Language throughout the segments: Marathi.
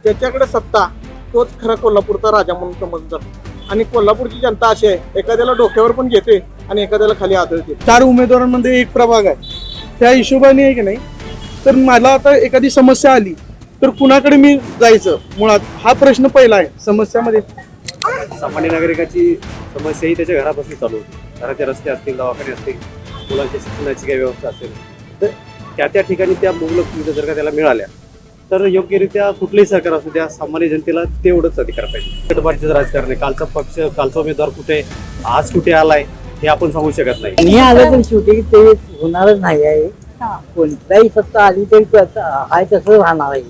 ज्याच्याकडे सत्ता तोच खरा कोल्हापूरचा राजा म्हणून समजतात. आणि कोल्हापूरची जनता अशी आहे, एखाद्याला डोक्यावर पण घेते आणि एखाद्याला खाली आदळते. 4 उमेदवारांमध्ये एक प्रभाग आहे, त्या हिशोबाने आहे की नाही. तर मला आता एखादी समस्या आली तर कुणाकडे मी जायचं, मुळात हा प्रश्न पहिला आहे समस्यामध्ये. सामान्य नागरिकाची समस्या ही त्याच्या घरापासून चालू होती. घराचे रस्ते असतील, दवाखाने असतील, मुलांच्या शिक्षणाची काही व्यवस्था असेल, तर त्या ठिकाणी त्या मुबलक सुविधा जर का त्याला मिळाल्या तर योग्यरित्या कुठलंही सरकार असू द्या, सामान्य जनतेला तेवढंच अधिकार पाहिजे. गटबाजीचं राजकारण आहे. कालचा पक्ष, कालचा उमेदवार कुठे, आज कुठे आलाय हे आपण सांगू शकत नाही. मी आलं पण शेवटी ते होणारच नाही आहे. कोणताही सत्ता आली तरी आहे तसं राहणार आहे.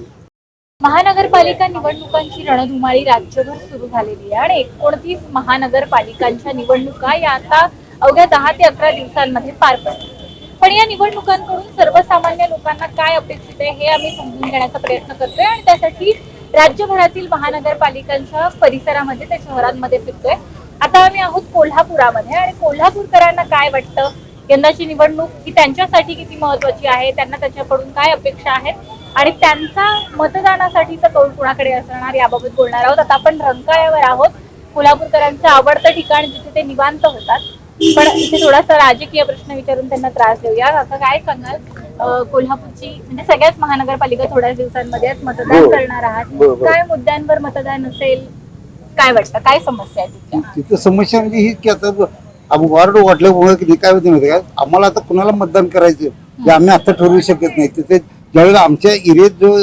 महानगरपालिका निवडणुकांची रणधुमाळी राज्यभर सुरू झालेली आहे आणि 29 महानगरपालिकांच्या निवडणुका या आता अवघ्या 10 ते 11 दिवसांमध्ये पार पडतील. पण या निवडणुकांकडून सर्वसामान्य लोकांना काय अपेक्षित आहे हे आम्ही समजून घेण्याचा प्रयत्न करतोय आणि त्यासाठी राज्यभरातील महानगरपालिकांच्या परिसरामध्ये त्या शहरांमध्ये फिरतोय. आता आम्ही आहोत कोल्हापुरामध्ये आणि कोल्हापूरकरांना काय वाटतं, यंदाची निवडणूक ही त्यांच्यासाठी किती महत्वाची आहे, त्यांना त्याच्याकडून काय अपेक्षा आहेत आणि त्यांचा मतदानासाठीचा कौल कुणाकडे असणार याबाबत बोलणार आहोत. आता आपण रंकाळ्यावर आहोत, कोल्हापूरकरांचं आवडतं ठिकाण जिथे ते निवांत होतात. पण इथे थोडासा राजकीय प्रश्न विचारून त्यांना त्रास देऊया. आता काय सांगाल, कोल्हापूरची म्हणजे सगळ्याच महानगरपालिका थोड्याच दिवसांमध्ये मतदान करणार आहात, काय मुद्द्यांवर मतदान असेल, काय वाटतं, काय समस्या आहे तिथं? समस्या म्हणजे ही की आता वार्ड वाटल्यामुळे की काय होते माहिती का, आम्हाला आता कुणाला मतदान करायचं हे आम्ही आता ठरवू शकत नाही. तिथे ज्यावेळेला आमच्या एरियात जो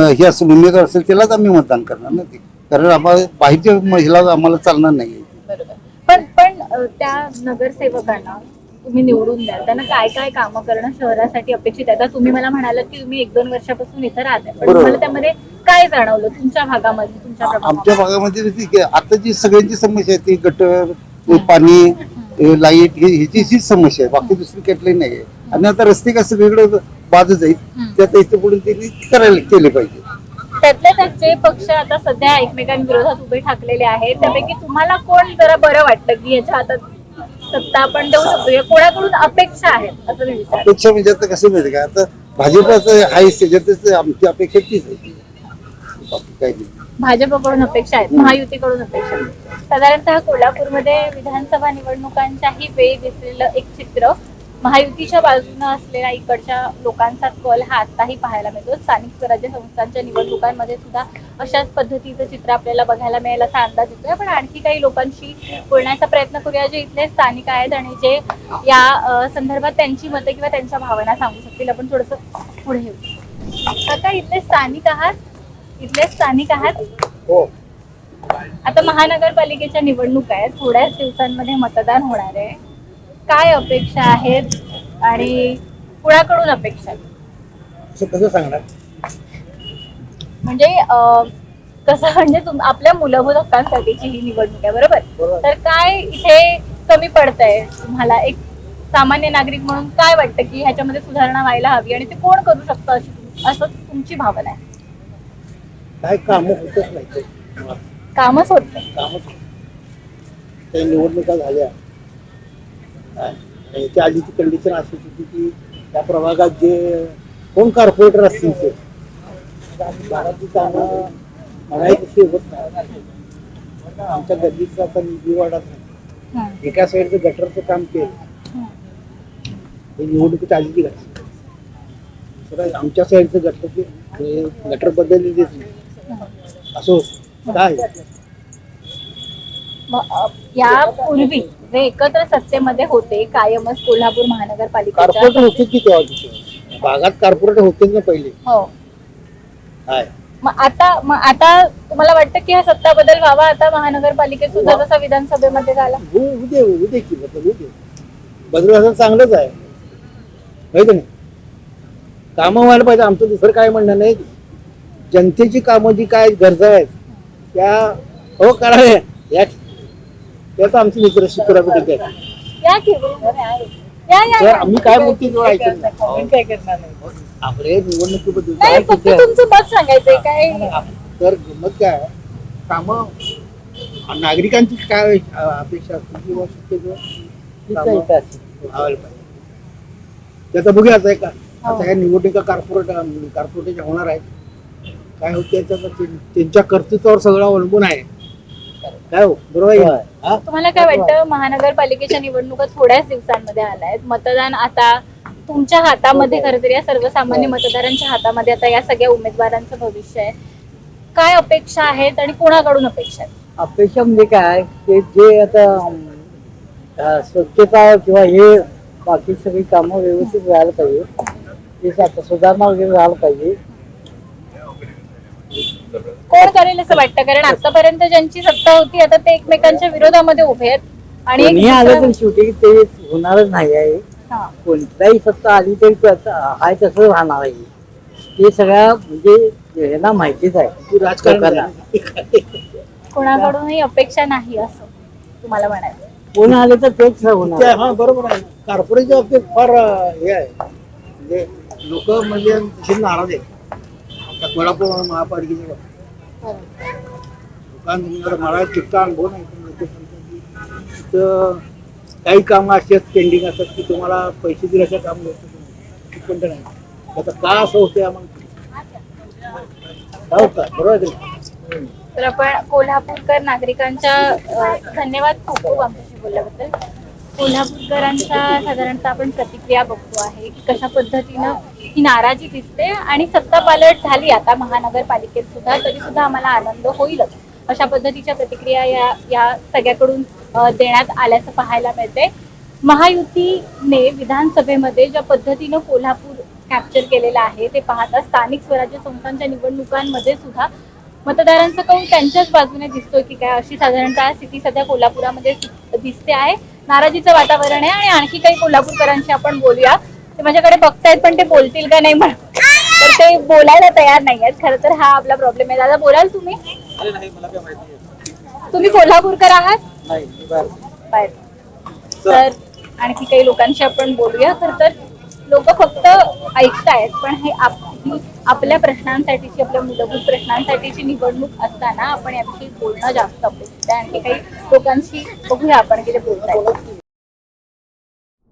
हे असं उमेदवार असेल त्यालाच आम्ही मतदान करणार ना. ते कारण आम्हाला बाहेरच्या महिला आम्हाला चालणार नाही. बरोबर. पण त्या नगरसेवकांना तुम्ही निवडून द्याल, त्यांना काय काय कामं करणं शहरासाठी अपेक्षित आहे? आता तुम्ही मला म्हणालात की तुम्ही 1-2 वर्षापासून इथं राहताय, पण तुम्हाला त्यामध्ये काय जाणवलं तुमच्या भागामध्ये, तुमच्या आमच्या भागामध्ये आता जी सगळ्यांची समस्या आहे ती गटर, पाणी, लाईट ह्याची समस्या आहे, बाकी दुसरी कुठली नाही आहे. आणि आता रस्ते का सगळीकडे बाजूच आहेत, त्यात इथे पुढे त्यांनी करायला केले पाहिजे. त्यातल्या जे पक्ष आता सध्या एकमेकांविरोधात उभे ठाकलेले आहेत त्यापैकी तुम्हाला कोण जरा बरं वाटतं की याच्या हातात सत्ता आपण देऊ शकतो, या कोणाकडून अपेक्षा आहेत असं मी विचारते? अपेक्षा म्हणजे आता कसं माहिती का, आता भाजपचं आहे त्याच्यातच आमची अपेक्षा तीच आहे, बाकी काही नाही. भाजपकडून अपेक्षा आहेत, महायुतीकडून अपेक्षा आहेत. साधारणतः कोल्हापूरमध्ये विधानसभा निवडणुकांच्याही वेळी दिसलेलं एक चित्र, महायुतीच्या बाजूने असलेल्या इकडच्या लोकांचा कल हा आताही पाहायला मिळतो. स्थानिक स्वराज्य संस्थांच्या निवडणुकांमध्ये सुद्धा अशाच पद्धतीचं चित्र आपल्याला बघायला मिळेल असा अंदाज येतोय. पण आणखी काही लोकांशी बोलण्याचा प्रयत्न करूया जे इथले स्थानिक आहेत आणि जे या संदर्भात त्यांची मतं किंवा त्यांच्या भावना सांगू शकतील. आपण थोडस पुढे येऊ. काका, इथले स्थानिक आहात? इथले स्थानिक आहात? हो. आता महानगरपालिकेच्या निवडणूक आहेत, थोड्याच दिवसांमध्ये मतदान होणार आहे. काय अपेक्षा आहेत आणि कुणाकडून अपेक्षा आहेत? कसं सांगणार म्हणजे कसं म्हणजे आपल्या मूलभूत हक्कांसाठीची ही निवडणूक आहे, बरोबर? तर काय इथे कमी पडतंय तुम्हाला, एक सामान्य नागरिक म्हणून काय वाटतं की ह्याच्यामध्ये सुधारणा व्हायला हवी आणि ते कोण करू शकतं असं तुमची भावना आहे? काय काम होतच नाही, कामच होत नाही. निवडणुका झाल्या याच्या आधीची कंडिशन अशी होती की त्या प्रभागात जे कोण कॉर्पोरेटर असतील ते घराची कामं म्हणायची होत नाही. आमच्या गल्लीचा आता निधी वाढत नाही. एका साईडचं गटरचं काम केलं हे निवडणुकीच्या आधीची घटना. आमच्या साईडचं गटर बदललेलीच नाही असं होत काय. यापूर्वी जे एकत्र सत्तेमध्ये होते कायमच कोल्हापूर महानगरपालिकेच्या, कॉर्पोरेटर होते की तेव्हा भागात कॉर्पोरेटर होतेच ना पहिले. हो. काय मग आता तुम्हाला वाटतं की हा सत्ता बदल व्हावा आता महानगरपालिकेत सुद्धा जसा विधानसभेमध्ये झाला? उद्या की बदल असं चांगलंच आहे माहिती नाही. कामं व्हायला पाहिजे, आमचं दुसरं काय म्हणणं नाही. जनतेची कामं जी काय गरजा आहेत त्या हो करावे त्याचं आमची मित्र शिकुरापीठ या की आम्ही काय बोलतो काय करणार नाही. आपले निवडणुकीबद्दल नाही, फक्त तुमचं मत सांगायचंय काय. तर गमत काय कामं नागरिकांची काय अपेक्षा असते किंवा व्हायला पाहिजे त्याचा बघूया. आता काय निवडणुका कॉर्पोरेटच्या होणार आहेत. काय होते त्यांच्या कर्तृत्वावर सगळं अवलंबून आहे. काय हो बरोबर आहे होय. हा? तुम्हाला काय वाटतं महानगरपालिकेच्या निवडणुका थोड्याच दिवसांमध्ये आल्या आहेत, मतदान आता तुमच्या हातामध्ये, खरं तर या सर्वसामान्य मतदारांच्या हातामध्ये आता या सगळ्या उमेदवारांचं भविष्य आहे. काय अपेक्षा आहेत आणि कोणाकडून अपेक्षा आहेत? अपेक्षा म्हणजे काय ते जे आता स्वच्छता किंवा हे बाकी सगळी कामं व्यवस्थित व्हायला पाहिजे, ते आता सुधारणा वगैरे व्हायला पाहिजे. कोण करेल असं वाटतं? कारण आतापर्यंत ज्यांची सत्ता होती आता ते एकमेकांच्या विरोधामध्ये उभे आहेत आणि कोणी आलं तर शेवटी ते होणारच नाही आहे. हा. कोणताही सत्ता आली तरी हाय तसं राहणार आहे. ते सगळ्या म्हणजे यांना माहितीच आहे. तू राजकारण लोकांना. कोणाकडूनही अपेक्षा नाही असं तुम्हाला म्हणायचं? कोण आले तर तेच होणार. हा बरोबर आहे. कॉर्पोरेटच्या बाबतीत फार हे आहे, म्हणजे लोक म्हणजे तशी नाराज आहेत. आता कोल्हापूर महापालिकेच्या बाबतीत लोकांना मला तितका अनुभव नाही, पण लोक सांगतात की तिथं काही कामं अशी आहेत पेंडिंग असतात की तुम्हाला पैसे दिल्याच्या काम होतं पण नाही. आता का असं होतं आम्हाला का होतं बरोबर आहे की नाही? तर आपण कोल्हापूरकर नागरिकांच्या धन्यवाद खूप खूप आमच्याशी बोलल्याबद्दल. कोल्हापूरकरांच्या साधारणतः आपण प्रतिक्रिया बघतो आहे की कशा पद्धतीनं ही नाराजी दिसते आणि सत्ता पालट झाली आता महानगरपालिकेत सुद्धा, तरी सुद्धा आम्हाला आनंद होईलच अशा पद्धतीच्या प्रतिक्रिया या सगळ्याकडून देण्यात आल्याचं पाहायला मिळते. महायुतीने विधानसभेमध्ये ज्या पद्धतीनं कोल्हापूर कॅप्चर केलेलं आहे ते पाहता स्थानिक स्वराज्य संस्थांच्या निवडणुकांमध्ये सुद्धा मतदारांचा कौल त्यांच्याच बाजूने दिसतोय की काय, अशी साधारणतः स्थिती सध्या कोल्हापुरामध्ये दिसते आहे. नाराजीचं वातावरण आहे आणि आणखी काही कोल्हापूरकरांशी आपण बोलूया. ते माझ्याकडे बघतायत पण ते बोलतील का नाही म्हणून, तर ते बोलायला तयार नाही आहेत. खरं तर हा आपला प्रॉब्लेम आहे. दादा बोलाल तुम्ही? तुम्ही कोल्हापूरकर आहात? बाहेर. तर आणखी काही लोकांशी आपण बोलूया. खरं तर लोक फक्त ऐकतायत, पण हे आपल्या प्रश्नांसाठीची, आपल्या मूलभूत प्रश्नांसाठीची निवडणूक असताना आपण याविषयी बोलणं जास्त अपेक्षित आहे. आणखी काही लोकांशी बघूया आपण की ते बोलतायत.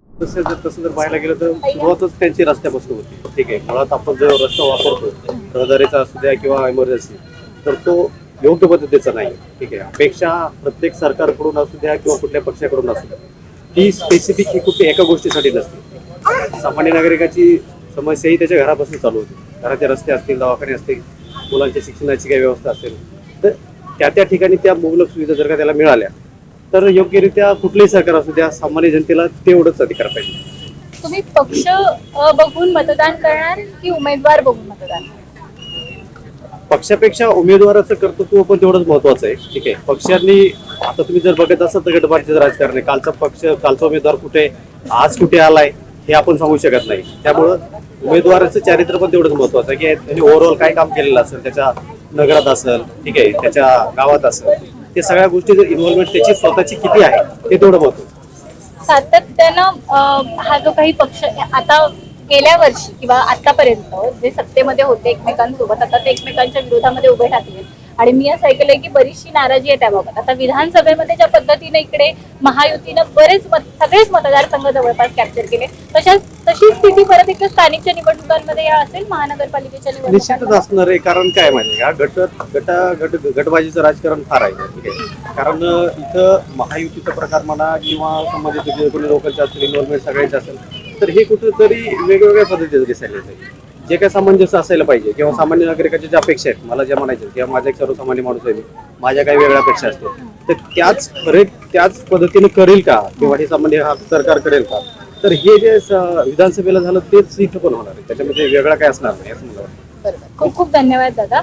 तसं जर पाहायला गेलं तर सुरुवातच त्यांची रस्त्यापासून होती. ठीक आहे, मुळात आपण जो रस्ता वापरतो रहदारीचा असू द्या किंवा इमर्जन्सी, तर तो योग्य पद्धतीचा नाही. ठीक आहे, अपेक्षा प्रत्येक सरकारकडून असू द्या किंवा कुठल्या पक्षाकडून असू द्या, ती स्पेसिफिक ही कुठली एका गोष्टीसाठी नसते. सामान्य नागरिकाची समस्या ही त्याच्या घरापासून चालू होती. घराचे रस्ते असतील, दवाखाने असतील, मुलांच्या शिक्षणाची काही व्यवस्था असेल, तर त्या ठिकाणी त्या मुबलक सुविधा जर का त्याला मिळाल्या तर योग्यरित्या कुठलेही सरकार असू द्या सामान्य जनतेला तेवढंच अधिकार पाहिजे. तुम्ही पक्ष बघून मतदान करणार की उमेदवार बघून मतदान? पक्षापेक्षा उमेदवाराचं कर्तृत्व पण तेवढंच महत्वाचं आहे. ठीक आहे, पक्षांनी आता तुम्ही जर बघत असाल तर गटबाजीचं राजकारण आहे. कालचा उमेदवार कुठे आज कुठे आलाय हे आपण सांगू शकत नाही. त्यामुळं उमेदवाराचं चारित्र्य पण तेवढंच महत्वाचं आहे की त्यांनी ओव्हरऑल काय काम केलेलं असेल, त्याच्या नगरात असेल, ठीक आहे, त्याच्या गावात असेल, ते सगळ्या गोष्टी जर इन्व्हॉल्वमेंट त्याची स्वतःची किती आहे ते तेवढं महत्वाचं. सातत्यानं हा जो काही पक्ष आता गेल्या वर्षी किंवा आतापर्यंत जे सत्तेमध्ये होते एकमेकांसोबत, आता ते एकमेकांच्या विरोधामध्ये उभे ठाकले आणि मी असं ऐकलंय की बरीचशी नाराजी आहे त्याबाबत. आता विधानसभेमध्ये ज्या पद्धतीने इकडे महायुतीनं सगळेच मतदारसंघ जवळपास कॅप्चर केले, तशी स्थिती परत एकदा स्थानिकच्या निवडणुकांमध्ये या असेल, महानगरपालिकेच्या निश्चितच निवडणुकांमध्ये असणार आहे. कारण काय माहिती का, गटबाजीचं राजकारण फार आहे. ठीक आहे, कारण इथं महायुतीचा प्रकार म्हणा किंवा संबंधित जे कोणी लोकांचे असतील, इन्व्हॉल्वमेंट सगळ्यांचे असेल, तर हे कुठेतरी वेगवेगळ्या पद्धतीने दिसायला येते. जे काय सामंजस्य असायला पाहिजे किंवा सामान्य नागरिकाच्या ज्या अपेक्षा आहेत, मला ज्या म्हणायच्या किंवा माझा एक सर्वसामान्य माणूस आहे, माझ्या काही वेगळ्या अपेक्षा असतील, तर त्याच पद्धतीने करेल का किंवा हे सामान्य सरकार करेल का, तर हे जे विधानसभेला झालं तेच इथं पण होणार आहे. त्याच्यामध्ये वेगळा काय असणार नाही असं मला वाटतं. बरोबर. खूप खूप धन्यवाद दादा.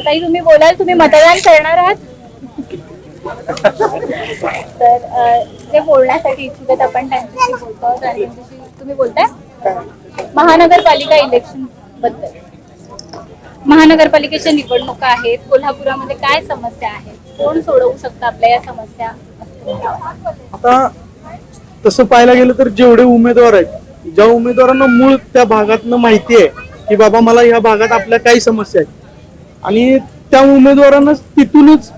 ताई तुम्ही बोलाल, तुम्ही मतदान करणार आहात? तर जे बोलण्यासाठी इच्छुक आहेत आपण त्यांच्याशी बोलतो आहोत आणि तुम्ही बोलताय महानगरपालिका इलेक्शन बद्दल. महानगरपालिकेच्या निवडणुका आहेत, कोल्हापुरामध्ये काय समस्या आहेत, कोण सोडवू शकतं आपल्या या समस्या? आता तसं पाहायला गेलं तर जेवढे उमेदवार आहेत, ज्या उमेदवारांना मूळ त्या भागातनं माहिती आहे की बाबा मला या भागात आपल्या काही समस्या आहेत आणि त्या उमेदवारांना तिथूनच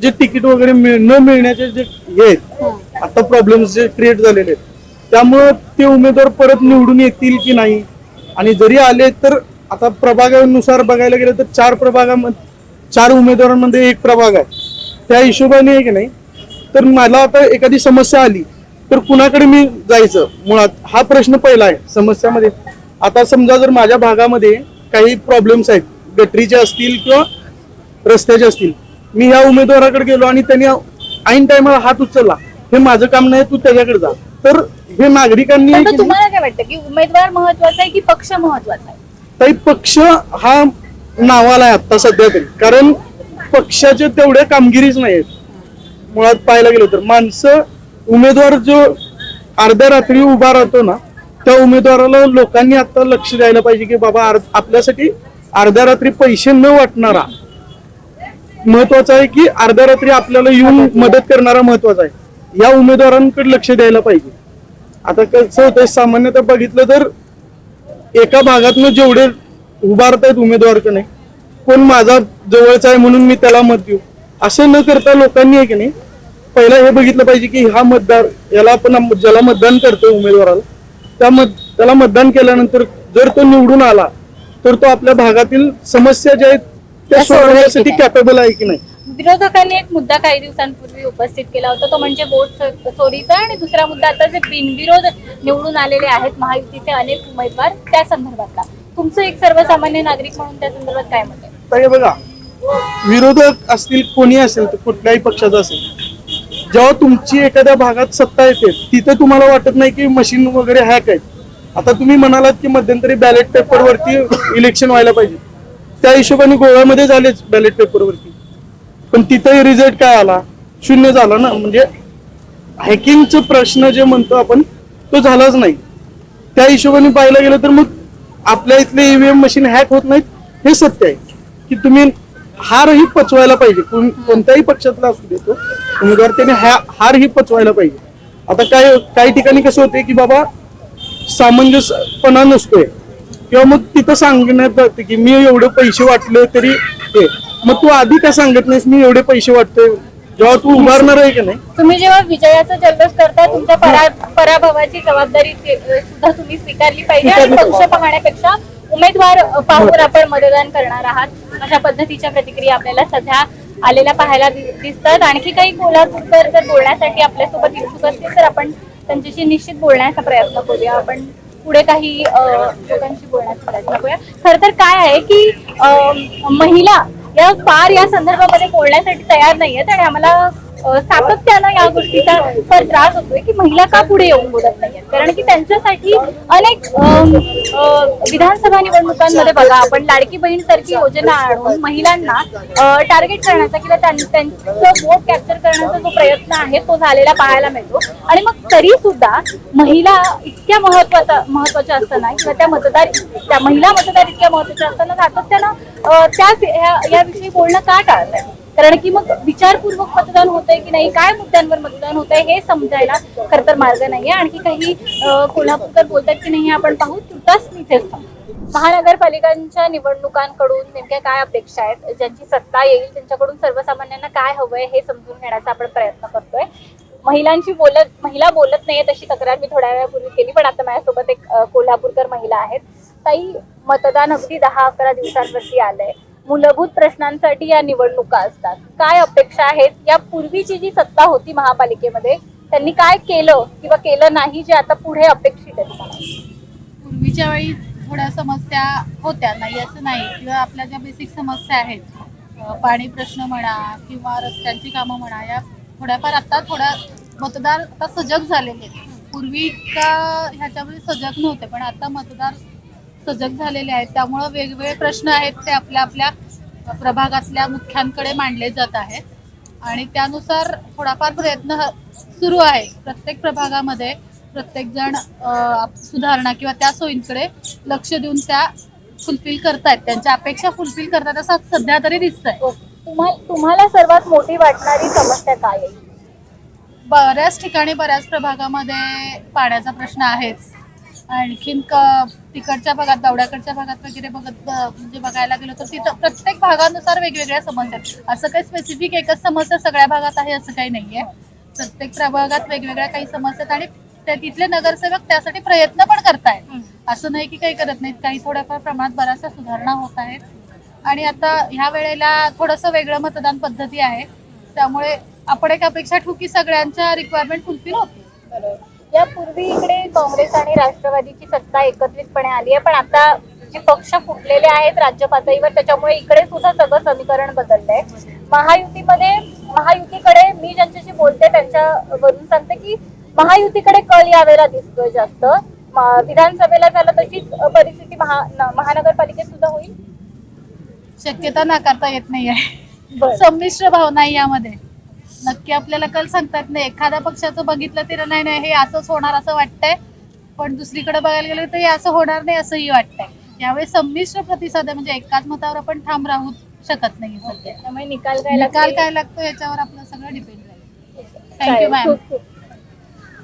जे तिकीट वगैरे न मिळण्याचे जे हे आहेत आता प्रॉब्लेम्स जे क्रिएट झालेले आहेत, त्यामुळं ते उमेदवार परत निवडून येतील की नाही, आणि जरी आले तर आता प्रभागानुसार बघायला गेलं तर 4 उमेदवारांमध्ये एक प्रभाग आहे. त्या हिशोबाने आहे की नाही, तर मला आता एखादी समस्या आली तर कुणाकडे मी जायचं, मुळात हा प्रश्न पहिला आहे समस्यामध्ये. आता समजा जर माझ्या भागामध्ये काही प्रॉब्लेम्स आहेत, गटरीचे असतील किंवा रस्त्याचे असतील, मी ह्या उमेदवाराकडे गेलो आणि त्यांनी ऐन टायमाला हात उचलला, हे माझं काम नाही, तू त्याच्याकडे जा, तर हे नागरिकांनी पण मग तुम्हाला काय वाटतं की उमेदवार महत्वाचा आहे की पक्ष महत्वाचा आहे? काही पक्ष हा नावाला आहे आता सध्या तरी, कारण पक्षाचे तेवढ्या कामगिरीच नाही आहेत. मुळात पाहायला गेलं तर माणसं, उमेदवार जो अर्ध्या रात्री उभा राहतो ना, त्या उमेदवाराला लोकांनी आता लक्ष द्यायला पाहिजे की बाबा आपल्यासाठी अर्ध्या रात्री पैसे न वाटणारा महत्वाचा आहे की अर्ध्या रात्री आपल्याला येऊन मदत करणारा महत्वाचा आहे. या उमेदवारांकडे लक्ष द्यायला पाहिजे. आता कसं होतंय, सामान्यतः बघितलं तर एका भागातनं जेवढे उभारतायत उमेदवार का नाही, कोण माझा जवळचा आहे म्हणून मी त्याला मत देऊ, असं न करता लोकांनी आहे की नाही पहिला हे बघितलं पाहिजे की हा मतदार, याला आपण ज्याला मतदान करतो उमेदवाराला, त्याला मतदान केल्यानंतर जर तो निवडून आला तर तो आपल्या भागातील समस्या ज्या आहेत त्या सोडवण्यासाठी कॅपेबल आहे की नाही. विरोधकांनी एक मुद्दा काही दिवसांपूर्वी उपस्थित केला होता, तो म्हणजे वोट चोरीचा. आणि दुसरा मुद्दा आता जे बिनविरोध निवडून आलेले आहेत महायुतीचे अनेक उमेदवार, त्या संदर्भातला तुमचं एक सर्वसामान्य नागरिक म्हणून त्या संदर्भात काय मत आहे? तर हे बघा, विरोधक असतील, कोणी असेल, तर कुठल्याही पक्षाचा असेल, जेव्हा तुमची एखाद्या भागात सत्ता येते तिथे तुम्हाला वाटत नाही की मशीन वगैरे हॅक आहेत. आता तुम्ही म्हणालात की मध्यंतरी बॅलेट पेपरवरती इलेक्शन व्हायला पाहिजे, त्या हिशोबाने गोव्यामध्ये झालेच बॅलेट पेपरवरती, पण तिथेही रिझल्ट काय आला? 0 झाला ना. म्हणजे हॅकिंगचा प्रश्न जे म्हणतो आपण तो झालाच नाही. त्या हिशोबाने पाहायला गेलं तर मग आपल्या इथले ईव्हीएम मशीन हॅक होत नाहीत, हे सत्य आहे की तुम्ही हारही पचवायला पाहिजे. कोणत्याही पक्षातला असू देतो उमेदवार, त्याने हारही पचवायला पाहिजे. आता काही ठिकाणी कसं होते की बाबा सामंजस्यपणा नसतोय, किंवा मग तिथं सांगण्यात जाते की मी एवढे पैसे वाटले तरी हे, मग तू आधी का सांगत नाहीस मी एवढे पैसे वाटतोय, जेव्हा तू उभारणार आहे की नाही. तुम्ही जेव्हा विजयाचा जल्लोष करता, तुमच्या पराभवाची जबाबदारी सुद्धा तुम्ही स्वीकारली पाहिजे आणि पक्ष पाहण्यापेक्षा उमेदवार पाहून आपण मतदान करणार आहात, अशा पद्धतीच्या प्रतिक्रिया आपल्याला सध्या आलेल्या पाहायला दिसतात. आणखी काही कोल्हापूरकर जर बोलण्यासाठी आपल्यासोबत इच्छुक असतील तर आपण त्यांच्याशी निश्चित बोलण्याचा प्रयत्न करूया. आपण पुढे काही लोकांशी बोलण्याचा प्रयत्न करूया. खर तर काय आहे की महिला या फार या संदर्भामध्ये बोलण्यासाठी तयार नाहीयेत आणि आम्हाला सातत्यानं या गोष्टीचा फार त्रास होतोय की महिला का पुढे येऊन बोलत नाहीयेत. कारण की त्यांच्यासाठी अनेक विधानसभा निवडणुकांमध्ये बघा, आपण लाडकी बहीण सारखी योजना आणून महिलांना टार्गेट करण्याचा किंवा त्यांचं वोट कॅप्चर करण्याचा जो प्रयत्न आहे तो झालेला पाहायला मिळतो. आणि मग तरी सुद्धा महिला इतक्या महत्वाच्या असताना किंवा त्या महिला मतदार इतक्या महत्वाच्या असताना सातत्यानं याविषयी बोलणं का टाळत आहे? कारण की मग विचारपूर्वक मतदान होतंय की नाही, काय मुद्द्यांवर मतदान होतंय हे समजायला खरं तर मार्ग नाहीये. आणखी काही कोल्हापूरकर बोलतात की नाही आपण पाहू. तुर्तास मी इथेच थांबते. महानगरपालिकांच्या निवडणुकांकडून नेमक्या काय अपेक्षा आहेत, ज्यांची सत्ता येईल त्यांच्याकडून सर्वसामान्यांना काय हवंय हे समजून घेण्याचा आपण प्रयत्न करतोय. महिला बोलत नाहीये तशी तक्रार मी थोड्या वेळापूर्वी केली, पण आता माझ्यासोबत एक कोल्हापूरकर महिला आहेत. ताई, मतदान अगदी 10-11 दिवसांवरती आलंय. मूलभूत प्रश्नांसाठी या निवडणुका असतात. काय अपेक्षा आहेत? या पूर्वीची जी सत्ता होती महापालिकेमध्ये त्यांनी काय केलं किंवा केलं नाही जे आता पुढे अपेक्षित आहे तुम्हाला? पूर्वीच्या वेळी थोड्या समस्या होत्या, नाही असं नाही, किंवा आपल्या ज्या बेसिक समस्या आहेत, पाणी प्रश्न म्हणा किंवा रस्त्यांची कामं म्हणा, या थोड्याफार आता थोड्या मतदार आता सजग झालेले आहेत. पूर्वी का ह्याच्यामध्ये सजग नव्हते, पण आता मतदार सजग झालेले आहेत. त्यामुळं वेगवेगळे प्रश्न आहेत ते आपल्या आपल्या प्रभागातल्या मुख्यांकडे मांडले जात आहेत आणि त्यानुसार थोडाफार प्रयत्न सुरू आहे. प्रत्येक प्रभागामध्ये प्रत्येक जण सुधारणा किंवा त्या सोयींकडे लक्ष देऊन त्या फुलफिल करतायत, त्यांच्या अपेक्षा फुलफिल करतात असं सध्या तरी दिसतंय. तुम्हाला सर्वात मोठी वाटणारी समस्या काय आहे? बऱ्याच ठिकाणी बऱ्याच प्रभागामध्ये पाण्याचा प्रश्न आहेच. आणखीन तिकडच्या भागात, दौड्याकडच्या भागात वगैरे म्हणजे बघायला गेलो तर तिथं प्रत्येक भागानुसार वेगवेगळ्या समस्या आहेत. असं काही स्पेसिफिक एकच समस्या सगळ्या भागात आहे असं काही नाहीये. प्रत्येक प्रभागात वेगवेगळ्या काही समस्या आहेत आणि तिथले नगरसेवक त्यासाठी प्रयत्न पण करतायत. असं नाही की काही करत नाहीत, काही थोड्याफार प्रमाणात बऱ्याचशा सुधारणा होत आहेत. आणि आता ह्या वेळेला थोडंसं वेगळं मतदान पद्धती आहे, त्यामुळे आपण एक अपेक्षा ठेवू की सगळ्यांच्या रिक्वायरमेंट फुलफिल होतील. यापूर्वी इकडे काँग्रेस आणि राष्ट्रवादीची सत्ता एकत्रितपणे आली आहे, पण आता जे पक्ष फुटलेले आहेत राज्य पातळीवर त्याच्यामुळे इकडे सुद्धा सगळं समीकरण बदललंय. महायुतीकडे मी ज्यांच्याशी बोलते त्यांच्यावरून सांगते की महायुतीकडे कल यावेळेला दिसतोय जास्त. विधानसभेला झालं तशीच परिस्थिती महानगरपालिकेत सुद्धा होईल. शक्यता नाकारता येत नाही आहे. बरं. संमिश्र भावना आहे यामध्ये. नक्की आपल्याला कल सांगतात नाही, एखाद्या पक्षाचं बघितलं तर नाही हे असंच होणार असं वाटतंय, पण दुसरीकडे बघायला गेलं तर हे असं होणार नाही असंही वाटतंय. यावेळी संमिश्र प्रतिसाद आहे, म्हणजे एकाच मतावर आपण ठाम राहू शकत नाही सध्या. त्यामुळे निकाल काय लागतो याच्यावर आपलं सगळं डिपेंड राहील. Thank you ma'am.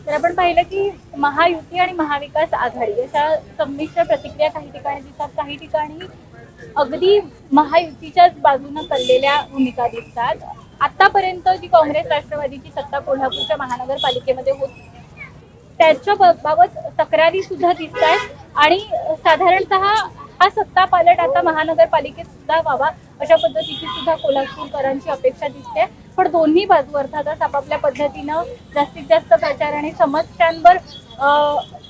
तर आपण पाहिलं की महायुती आणि महाविकास आघाडी अशा संमिश्र प्रतिक्रिया काही ठिकाणी दिसतात, काही ठिकाणी अगदी महायुतीच्याच बाजूने चाललेल्या भूमिका दिसतात. आतापर्यंत जी काँग्रेस राष्ट्रवादीची सत्ता कोल्हापूरच्या महानगरपालिकेमध्ये होती त्याच्या बाबत तक्रारी सुद्धा दिसत आहेत आणि साधारणतः हा सत्ता पालट आता महानगरपालिकेत सुद्धा व्हावा अशा पद्धतीची सुद्धा कोल्हापूरकरांची अपेक्षा दिसते. पण दोन्ही बाजू अर्थातच आपापल्या पद्धतीनं जास्तीत जास्त प्रचार आणि समस्यांवर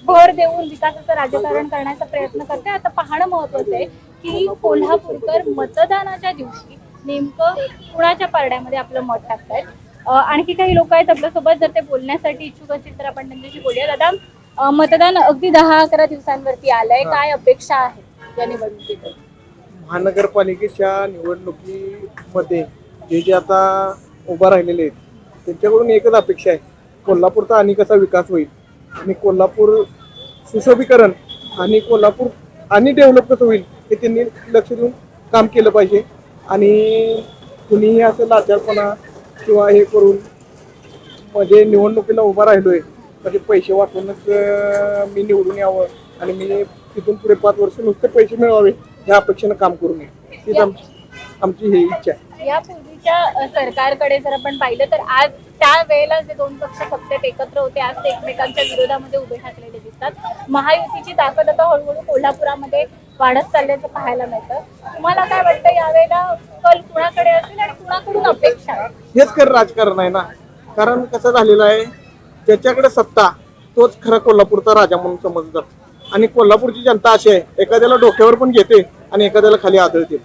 भर देऊन विकासाचं राजकारण करण्याचा प्रयत्न करते. आता पाहणं महत्वाचं आहे की कोल्हापूरकर मतदानाच्या दिवशी नेमकं कुणाच्या पारड्यामध्ये आपलं मत टाकतायत. आणखी काही लोक आहेत आपल्यासोबत, जर ते बोलण्यासाठी इच्छुक असतील तर आपण त्यांच्याशी बोलूया. दादा, मतदान अगदी 10-11 दिवसांवरती आलंय, काय अपेक्षा आहे या निवडणुकीत? महानगरपालिकेच्या निवडणुकीमध्ये जे आता उभा राहिलेले आहेत त्यांच्याकडून एकच अपेक्षा आहे, कोल्हापूरचा आणि कसा विकास होईल आणि कोल्हापूर सुशोभीकरण आणि कोल्हापूर आणि डेव्हलप कसं होईल हे त्यांनी लक्ष देऊन काम केलं पाहिजे. आणि कुणीही असं लाचारपणा किंवा हे करून म्हणजे निवडणुकीला उभा राहिलोय म्हणजे पैसे वाटूनच मी निवडून यावं आणि मी तिथून पुढे 5 वर्ष नुसते पैसे मिळवावे या अपेक्षेनं काम करू नये, हीच आमची ही इच्छा आहे. यापूर्वीच्या सरकारकडे जर आपण पाहिलं तर आज त्या वेळेला जे दोन पक्ष सत्तेत एकत्र होते आज ते एकमेकांच्या विरोधामध्ये उभे ठाकलेले दिसतात. महायुतीची ताकद आता हळूहळू कोल्हापुरामध्ये वाढत चालल्याचं पाहायला मिळतं. तुम्हाला काय वाटतं यावेळेला कल कुणाकडे असेल आणि कुणाकडून अपेक्षा? हेच खरं राजकारण आहे ना, कारण कसं झालेलं आहे ज्याच्याकडे सत्ता तोच खरा कोल्हापूरचा राजा म्हणून समजलं जातो. आणि कोल्हापूरची जनता अशी आहे, एखाद्याला डोक्यावर पण घेते आणि एखाद्याला खाली आदळते.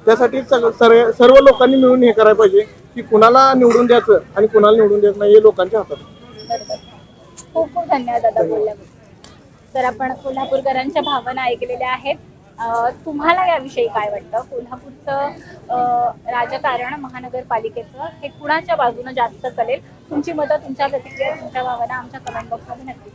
त्यासाठी सर्व लोकांनी मिळून हे करायला पाहिजे की कुणाला निवडून द्यायचं आणि कुणाला निवडून द्यायचं नाही हे लोकांच्या हातात आहे. खूप खूप धन्यवाद दादा बोलल्याबद्दल. तर आपण कोल्हापूरकरांच्या भावना ऐकलेल्या आहेत. तुम्हाला याविषयी काय वाटतं? कोल्हापूरचं राजकारण महानगरपालिकेचं हे कुणाच्या बाजूने जास्त चालेल? तुमची मतं, तुमच्या प्रतिक्रिया, तुमच्या भावना आमच्या कमेंट बॉक्समध्ये नक्की